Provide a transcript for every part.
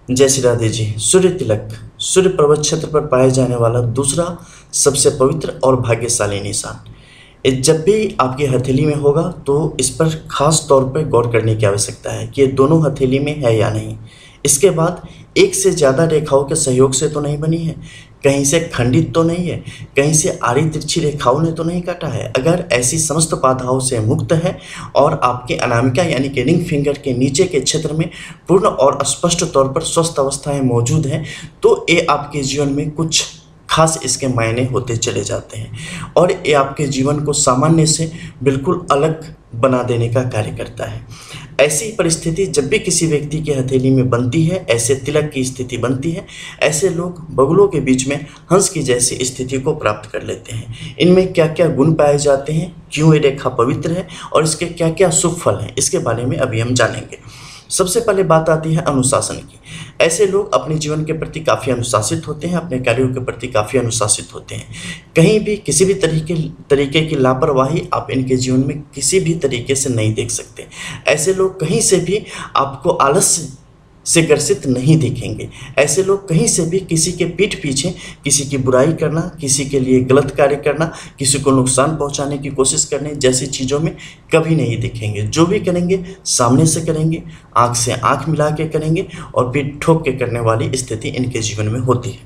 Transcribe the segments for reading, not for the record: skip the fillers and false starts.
जय श्री राधे जी। सूर्य तिलक सूर्य पर्वत क्षेत्र पर पाए जाने वाला दूसरा सबसे पवित्र और भाग्यशाली निशान। ये जब भी आपकी हथेली में होगा तो इस पर खास तौर पर गौर करने की आवश्यकता है कि ये दोनों हथेली में है या नहीं। इसके बाद एक से ज़्यादा रेखाओं के सहयोग से तो नहीं बनी है, कहीं से खंडित तो नहीं है, कहीं से आड़ी तिरछी रेखाओं ने तो नहीं काटा है। अगर ऐसी समस्त बाधाओं से मुक्त है और आपके अनामिका यानी कि रिंग फिंगर के नीचे के क्षेत्र में पूर्ण और स्पष्ट तौर पर स्वस्थ अवस्थाएं मौजूद हैं, तो ये आपके जीवन में कुछ खास इसके मायने होते चले जाते हैं और ये आपके जीवन को सामान्य से बिल्कुल अलग बना देने का कार्य करता है। ऐसी परिस्थिति जब भी किसी व्यक्ति की हथेली में बनती है, ऐसे तिलक की स्थिति बनती है, ऐसे लोग बगलों के बीच में हंस की जैसी स्थिति को प्राप्त कर लेते हैं। इनमें क्या क्या गुण पाए जाते हैं, क्यों ये रेखा पवित्र है और इसके क्या क्या शुभ फल हैं, इसके बारे में अभी हम जानेंगे। सबसे पहले बात आती है अनुशासन की। ऐसे लोग अपने जीवन के प्रति काफ़ी अनुशासित होते हैं, अपने कार्यों के प्रति काफ़ी अनुशासित होते हैं। कहीं भी किसी भी तरीके की लापरवाही आप इनके जीवन में किसी भी तरीके से नहीं देख सकते। ऐसे लोग कहीं से भी आपको आलस्य से ग्रसित नहीं दिखेंगे। ऐसे लोग कहीं से भी किसी के पीठ पीछे किसी की बुराई करना, किसी के लिए गलत कार्य करना, किसी को नुकसान पहुंचाने की कोशिश करने जैसी चीज़ों में कभी नहीं दिखेंगे। जो भी करेंगे सामने से करेंगे, आंख से आंख मिला के करेंगे और पीठ ठोक के करने वाली स्थिति इनके जीवन में होती है।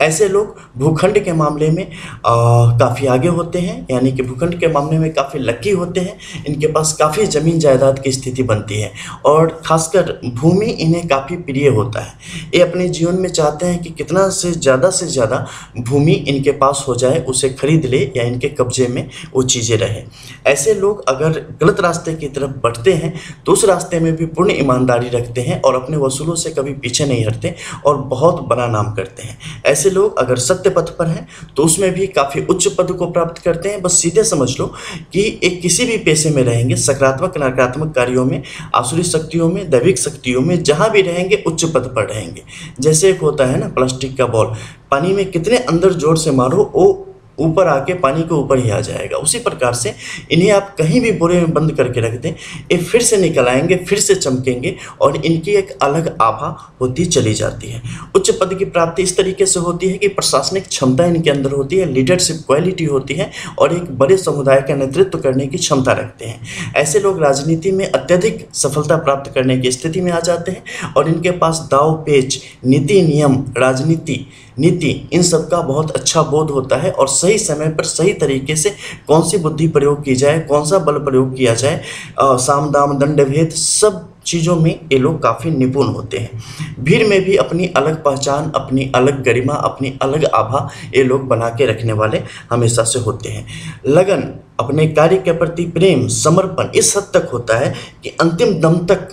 ऐसे लोग भूखंड के मामले में काफ़ी आगे होते हैं, यानी कि भूखंड के मामले में काफ़ी लकी होते हैं। इनके पास काफ़ी ज़मीन जायदाद की स्थिति बनती है और खासकर भूमि इन्हें काफ़ी प्रिय होता है। ये अपने जीवन में चाहते हैं कि कितना से ज़्यादा भूमि इनके पास हो जाए, उसे खरीद ले या इनके कब्जे में वो चीज़ें रहे। ऐसे लोग अगर गलत रास्ते की तरफ बढ़ते हैं तो उस रास्ते में भी पूर्ण ईमानदारी रखते हैं और अपने वसूलों से कभी पीछे नहीं हटते और बहुत बड़ा नाम करते हैं। ऐसे लोग अगर सत्य पथ पर हैं तो उसमें भी काफ़ी उच्च पद को प्राप्त करते हैं। बस सीधे समझ लो कि एक किसी भी पेशे में रहेंगे, सकारात्मक नकारात्मक कार्यों में, आसुरी शक्तियों में, दैविक शक्तियों में, जहाँ भी रहेंगे उच्च पद पर रहेंगे। जैसे एक होता है ना प्लास्टिक का बॉल, पानी में कितने अंदर जोर से मारो वो ऊपर आके पानी के ऊपर ही आ जाएगा। उसी प्रकार से इन्हें आप कहीं भी बोरे में बंद करके रख दें, ये फिर से निकल आएंगे, फिर से चमकेंगे और इनकी एक अलग आभा होती चली जाती है। उच्च पद की प्राप्ति इस तरीके से होती है कि प्रशासनिक क्षमता इनके अंदर होती है, लीडरशिप क्वालिटी होती है और एक बड़े समुदाय का नेतृत्व करने की क्षमता रखते हैं। ऐसे लोग राजनीति में अत्यधिक सफलता प्राप्त करने की स्थिति में आ जाते हैं और इनके पास दाव पेच, नीति नियम, राजनीति नीति, इन सब का बहुत अच्छा बोध होता है और सही समय पर सही तरीके से कौन सी बुद्धि प्रयोग की जाए, कौन सा बल प्रयोग किया जाए, साम दाम दंड भेद, सब चीज़ों में ये लोग काफ़ी निपुण होते हैं। भीड़ में भी अपनी अलग पहचान, अपनी अलग गरिमा, अपनी अलग आभा ये लोग बना के रखने वाले हमेशा से होते हैं। लगन, अपने कार्य के प्रति प्रेम, समर्पण इस हद तक होता है कि अंतिम दम तक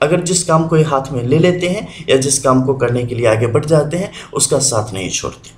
अगर जिस काम को ये हाथ में ले लेते हैं या जिस काम को करने के लिए आगे बढ़ जाते हैं उसका साथ नहीं छोड़ते,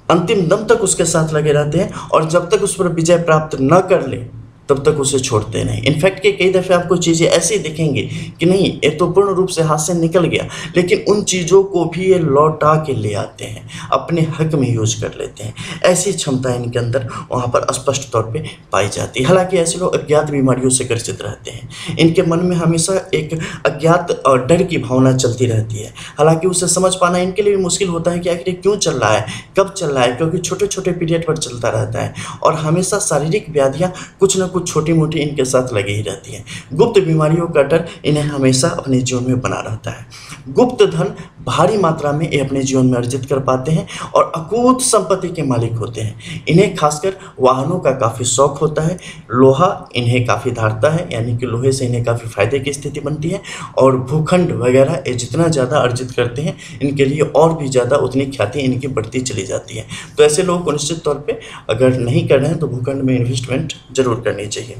अंतिम दम तक उसके साथ लगे रहते हैं और जब तक उस पर विजय प्राप्त न कर ले तब तक उसे छोड़ते नहीं। इनफैक्ट के कई दफ़े आपको चीज़ें ऐसी दिखेंगी कि नहीं ये तो पूर्ण रूप से हाथ से निकल गया, लेकिन उन चीज़ों को भी ये लौटा के ले आते हैं, अपने हक में यूज कर लेते हैं। ऐसी क्षमता इनके अंदर वहाँ पर स्पष्ट तौर पे पाई जाती है। हालांकि ऐसे लोग अज्ञात बीमारियों से ग्रसित रहते हैं। इनके मन में हमेशा एक अज्ञात और डर की भावना चलती रहती है। हालांकि उसे समझ पाना इनके लिए भी मुश्किल होता है कि आखिर क्यों चल रहा है, कब चल रहा है, क्योंकि छोटे छोटे पीरियड पर चलता रहता है और हमेशा शारीरिक व्याधियाँ कुछ न कुछ छोटी मोटी इनके साथ लगी ही रहती है। गुप्त बीमारियों का डर इन्हें हमेशा अपने जीवन में बना रहता है। गुप्त धन भारी मात्रा में ये अपने जीवन में अर्जित कर पाते हैं और अकूत संपत्ति के मालिक होते हैं। इन्हें खासकर वाहनों का काफ़ी शौक होता है। लोहा इन्हें काफ़ी धारता है, यानी कि लोहे से इन्हें काफ़ी फायदे की स्थिति बनती है और भूखंड वगैरह ये जितना ज़्यादा अर्जित करते हैं इनके लिए और भी ज़्यादा उतनी ख्याति इनकी बढ़ती चली जाती है। तो ऐसे लोगों को निश्चित तौर पर अगर नहीं कर रहे हैं तो भूखंड में इन्वेस्टमेंट जरूर करनी चाहिए।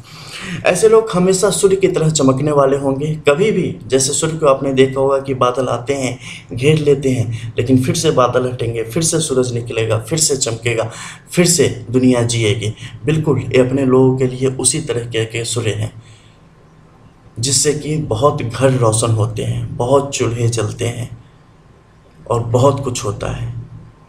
ऐसे लोग हमेशा सूर्य की तरह चमकने वाले होंगे। कभी भी जैसे सूर्य को आपने देखा होगा कि बादल आते हैं, घेर लेते हैं, लेकिन फिर से बादल हटेंगे, फिर से सूरज निकलेगा, फिर से चमकेगा, फिर से दुनिया जिएगी। बिल्कुल ये अपने लोगों के लिए उसी तरह के सूर्य हैं जिससे कि बहुत घर रोशन होते हैं, बहुत चूल्हे जलते हैं और बहुत कुछ होता है।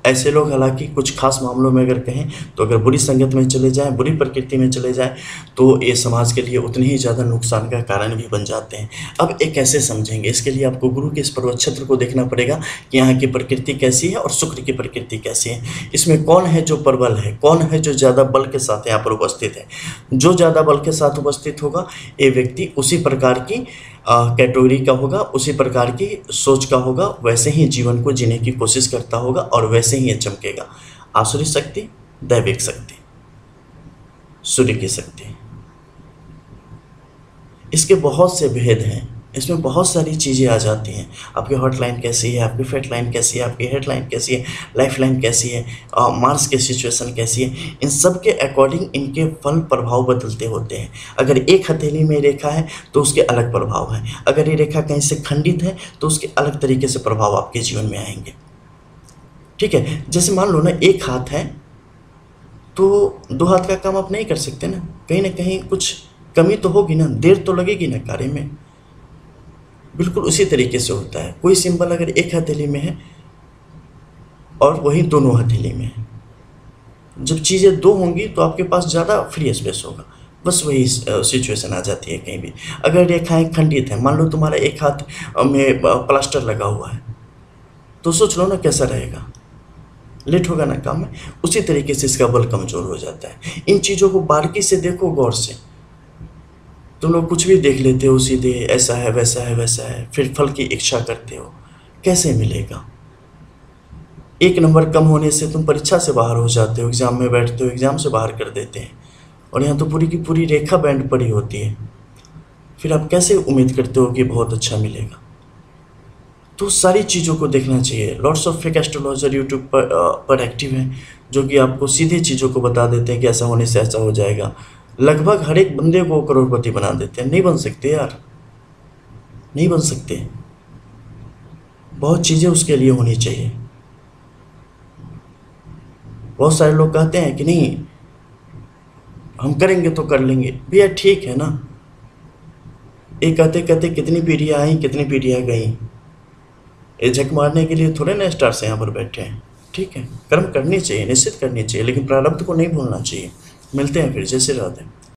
ऐसे लोग हालांकि कुछ खास मामलों में अगर कहें तो अगर बुरी संगत में चले जाएं, बुरी प्रकृति में चले जाएं, तो ये समाज के लिए उतनी ही ज़्यादा नुकसान का कारण भी बन जाते हैं। अब ये कैसे समझेंगे? इसके लिए आपको गुरु के इस पर्वत क्षेत्र को देखना पड़ेगा कि यहाँ की प्रकृति कैसी है और शुक्र की प्रकृति कैसी है। इसमें कौन है जो प्रबल है, कौन है जो ज़्यादा बल के साथ यहाँ पर उपस्थित है। जो ज़्यादा बल के साथ उपस्थित होगा ये व्यक्ति उसी प्रकार की कैटेगरी का होगा, उसी प्रकार की सोच का होगा, वैसे ही जीवन को जीने की कोशिश करता होगा और वैसे ही ये चमकेगा। आसुरी शक्ति, दैविक शक्ति, सूर्य की शक्ति, इसके बहुत से भेद हैं, इसमें बहुत सारी चीज़ें आ जाती हैं। आपकी हॉट लाइन कैसी है, आपकी फेट लाइन कैसी है, आपकी हेड लाइन कैसी है, लाइफ लाइन कैसी है, मार्स की सिचुएशन कैसी है, इन सब के अकॉर्डिंग इनके फल प्रभाव बदलते होते हैं। अगर एक हथेली में रेखा है तो उसके अलग प्रभाव है, अगर ये रेखा कहीं से खंडित है तो उसके अलग तरीके से प्रभाव आपके जीवन में आएंगे। ठीक है, जैसे मान लो ना एक हाथ है तो दो हाथ का काम आप नहीं कर सकते ना, कहीं ना कहीं कुछ कमी तो होगी ना, देर तो लगेगी ना कार्य में। बिल्कुल उसी तरीके से होता है। कोई सिंबल अगर एक हथेली में है और वही दोनों हथेली में है, जब चीज़ें दो होंगी तो आपके पास ज़्यादा फ्री स्पेस होगा। बस वही सिचुएशन आ जाती है कहीं भी। अगर रेखाएं खंडित हैं, मान लो तुम्हारा एक हाथ में प्लास्टर लगा हुआ है तो सोच लो ना कैसा रहेगा, लेट होगा ना काम में। उसी तरीके से इसका बल कमज़ोर हो जाता है। इन चीज़ों को बारीकी से देखो, गौर से। तुम लोग कुछ भी देख लेते हो सीधे, ऐसा है वैसा है वैसा है, फिर फल की इच्छा करते हो, कैसे मिलेगा? एक नंबर कम होने से तुम परीक्षा से बाहर हो जाते हो, एग्ज़ाम में बैठते हो, एग्ज़ाम से बाहर कर देते हैं, और यहाँ तो पूरी की पूरी रेखा बैंड पड़ी होती है। फिर आप कैसे उम्मीद करते हो कि बहुत अच्छा मिलेगा? तो सारी चीज़ों को देखना चाहिए। Lots of fake astrologer YouTube पर एक्टिव हैं जो कि आपको सीधे चीज़ों को बता देते हैं कि ऐसा होने से ऐसा हो जाएगा। लगभग हर एक बंदे को करोड़पति बना देते हैं। नहीं बन सकते यार, नहीं बन सकते। बहुत चीज़ें उसके लिए होनी चाहिए। बहुत सारे लोग कहते हैं कि नहीं हम करेंगे तो कर लेंगे। भैया ठीक है ना, ये कहते कहते कितनी पीढ़ियाँ आई कितनी पीढ़ियाँ गई। ये झक मारने के लिए थोड़े ना स्टार से यहाँ पर बैठे हैं। ठीक है, कर्म करनी चाहिए, निश्चित करनी चाहिए, लेकिन प्रारब्ध को नहीं भूलना चाहिए। मिलते हैं फिर, जैसे रहते हैं।